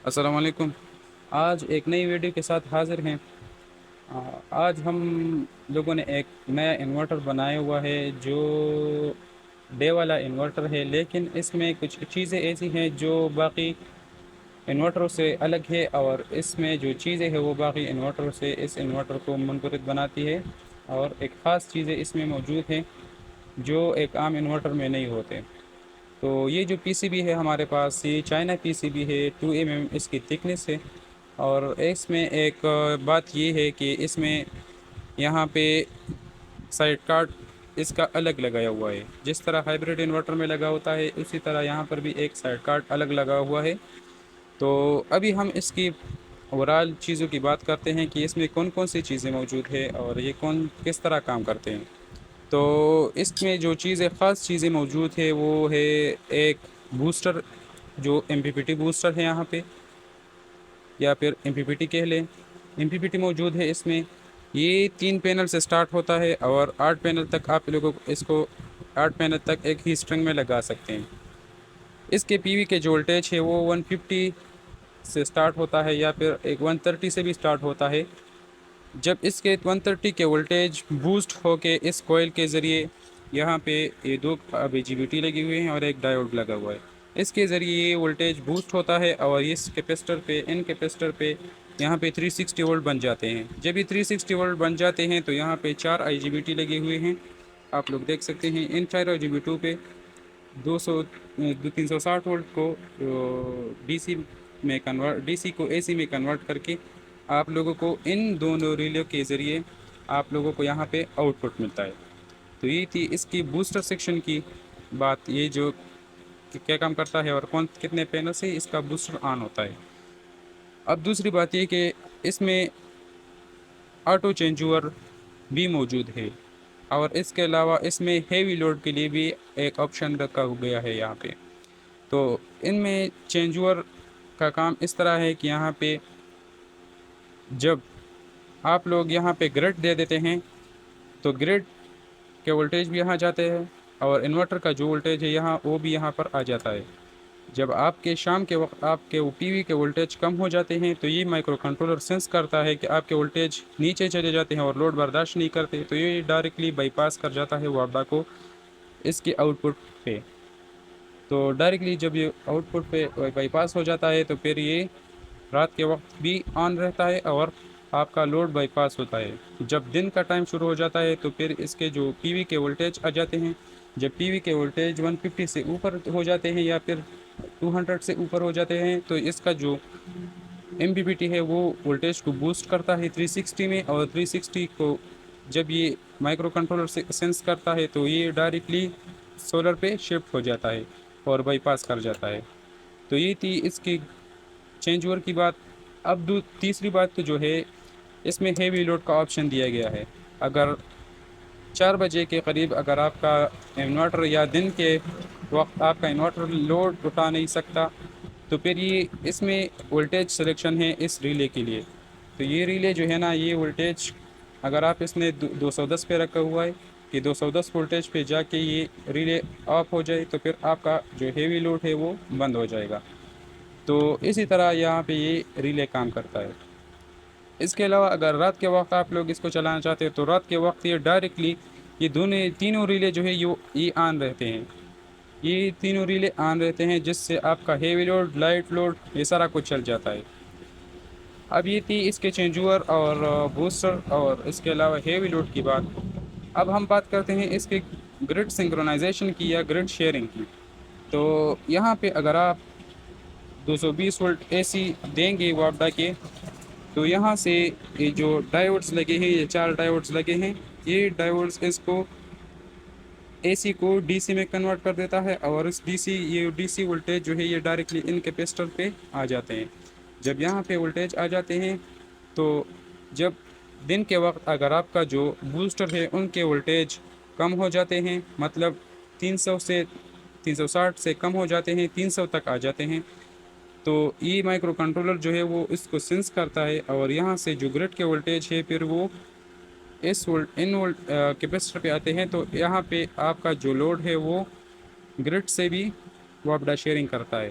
السلام علیکم۔ آج ایک نئی ویڈیو کے ساتھ حاضر ہیں۔ آج ہم لوگوں نے ایک نیا انورٹر بنایا ہوا ہے جو ڈے والا انورٹر ہے، لیکن اس میں کچھ چیزیں ایسی ہیں جو باقی انورٹروں سے الگ ہے، اور اس میں جو چیزیں ہیں وہ باقی انورٹروں سے اس انورٹر کو منفرد بناتی ہے، اور ایک خاص چیزیں اس میں موجود ہیں جو ایک عام انورٹر میں نہیں ہوتے۔ تو یہ جو پی سی بی ہے ہمارے پاس، یہ چائنا پی سی بی ہے، 2 mm اس کی تھکنیس ہے۔ اور اس میں ایک بات یہ ہے کہ اس میں یہاں پہ سائڈ کارڈ اس کا الگ لگایا ہوا ہے، جس طرح ہائبریڈ انورٹر میں لگا ہوتا ہے اسی طرح یہاں پر بھی ایک سائڈ کارڈ الگ لگا ہوا ہے۔ تو ابھی ہم اس کی اوورال چیزوں کی بات کرتے ہیں کہ اس میں کون کون سی چیزیں موجود ہے اور یہ کس طرح کام کرتے ہیں۔ تو اس میں جو خاص چیزیں موجود ہے وہ ہے ایک بوسٹر، جو M P P T booster ہے یہاں پہ، یا پھر ایم پی پی ٹی کہہ لیں۔ ایم پی پی ٹی موجود ہے اس میں، یہ 3 پینل سے سٹارٹ ہوتا ہے اور 8 پینل تک آپ لوگوں کو اس کو 8 پینل تک ایک ہی اسٹرنگ میں لگا سکتے ہیں۔ اس کے پی وی کے جو وولٹیج ہے وہ 150 سے سٹارٹ ہوتا ہے، یا پھر ایک 130 سے بھی سٹارٹ ہوتا ہے۔ جب اس کے 130 کے وولٹیج بوسٹ ہو کے اس کوئل کے ذریعے یہاں پہ یہ 2 جی بی ٹی لگی ہوئے ہیں اور ایک ڈائیوڈ لگا ہوا ہے، اس کے ذریعے یہ وولٹیج بوسٹ ہوتا ہے اور اس کیپیسٹر پہ یہاں پہ 360 وولٹ بن جاتے ہیں۔ جب یہ 360 وولٹ بن جاتے ہیں تو یہاں پہ 4 آئی جی بی ٹی لگے ہوئے ہیں، آپ لوگ دیکھ سکتے ہیں۔ ان 4 آئی جی بی ٹی پہ 360 وولٹ کو ڈی سی کو اے سی میں کنورٹ کر کے آپ لوگوں کو ان دونوں ریلے کے ذریعے آپ لوگوں کو یہاں پہ آؤٹ پٹ ملتا ہے۔ تو یہ تھی اس کی بوسٹر سیکشن کی بات، یہ جو کیا کام کرتا ہے اور کتنے پینل سے اس کا بوسٹر آن ہوتا ہے۔ اب دوسری بات یہ کہ اس میں آٹو چینج اوور بھی موجود ہے، اور اس کے علاوہ اس میں ہیوی لوڈ کے لیے بھی ایک آپشن رکھا گیا ہے یہاں پہ۔ تو ان میں چینج اوور کا کام اس طرح ہے کہ یہاں پہ جب آپ لوگ یہاں پہ گرڈ دے دیتے ہیں تو گرڈ کے وولٹیج بھی یہاں جاتے ہیں، اور انورٹر کا جو وولٹیج ہے وہ بھی یہاں پر آ جاتا ہے۔ جب آپ کے شام کے وقت آپ کے پی وی کے وولٹیج کم ہو جاتے ہیں تو یہ مائکرو کنٹرولر سینس کرتا ہے کہ آپ کے وولٹیج نیچے چلے جاتے ہیں اور لوڈ برداشت نہیں کرتے، تو یہ ڈائریکٹلی بائی پاس کر جاتا ہے وابڈا کو اس کے آؤٹ پٹ پہ۔ تو ڈائریکٹلی جب یہ آؤٹ پٹ پہ بائی پاس ہو جاتا ہے تو پھر یہ رات کے وقت بھی آن رہتا ہے اور آپ کا لوڈ بائی پاس ہوتا ہے۔ جب دن کا ٹائم شروع ہو جاتا ہے تو پھر اس کے جو پی وی کے وولٹیج آ جاتے ہیں، جب پی وی کے وولٹیج 150 سے اوپر ہو جاتے ہیں یا پھر 200 سے اوپر ہو جاتے ہیں تو اس کا جو ایم پی پی ٹی ہے وہ وولٹیج کو بوسٹ کرتا ہے 360 میں، اور 360 کو جب یہ مائکرو کنٹرولر سے سینس کرتا ہے تو یہ ڈائریکٹلی سولر پہ شفٹ ہو جاتا ہے اور بائی پاس کر جاتا ہے۔ تو یہ تھی اس کی چینج اوور کی بات۔ اب تیسری بات تو جو ہے اس میں ہیوی لوڈ کا آپشن دیا گیا ہے۔ اگر 4 بجے کے قریب اگر آپ کا انورٹر یا دن کے وقت آپ کا انورٹر لوڈ اٹھا نہیں سکتا تو پھر یہ اس میں وولٹیج سلیکشن ہے اس ریلے کے لیے۔ تو یہ ریلے جو ہے نا، یہ وولٹیج اگر آپ اس نے 210 پہ رکھا ہوا ہے کہ 210 وولٹیج پہ جا کے یہ ریلے آف ہو جائے تو پھر آپ کا جو ہیوی لوڈ ہے وہ بند ہو جائے گا۔ تو اسی طرح یہاں پہ یہ ریلے کام کرتا ہے۔ اس کے علاوہ اگر رات کے وقت آپ لوگ اس کو چلانا چاہتے ہیں تو رات کے وقت یہ ڈائریکٹلی یہ تینوں ریلے جو ہے یہ آن رہتے ہیں، یہ تینوں ریلے آن رہتے ہیں، جس سے آپ کا ہیوی لوڈ، لائٹ لوڈ، یہ سارا کچھ چل جاتا ہے۔ اب یہ تھی اس کے چینج اوور اور بوسٹر اور اس کے علاوہ ہیوی لوڈ کی بات۔ اب ہم بات کرتے ہیں اس کے گرڈ سنکرونائزیشن کی یا گرڈ شیئرنگ کی۔ تو یہاں پہ اگر آپ 220 وولٹ اے سی دیں گے وابڈا کے، تو یہاں سے یہ جو ڈائیوڈز لگے ہیں، یہ 4 ڈائیوڈز لگے ہیں، یہ ڈائیوڈز اس کو اے سی کو ڈی سی میں کنورٹ کر دیتا ہے، اور اس یہ ڈی سی وولٹیج جو ہے یہ ڈائریکٹلی ان کیپیسٹر پہ آ جاتے ہیں۔ جب یہاں پہ وولٹیج آ جاتے ہیں تو جب دن کے وقت اگر آپ کا جو بوسٹر ہے ان کے وولٹیج کم ہو جاتے ہیں، مطلب 360 سے کم ہو جاتے ہیں، 300 تک آ جاتے ہیں، تو یہ مائکرو کنٹرولر جو ہے وہ اس کو سینس کرتا ہے، اور یہاں سے جو گرڈ کے وولٹیج ہے پھر وہ کیپیسٹر پہ آتے ہیں۔ تو یہاں پہ آپ کا جو لوڈ ہے وہ گرڈ سے بھی وابڈا شیئرنگ کرتا ہے،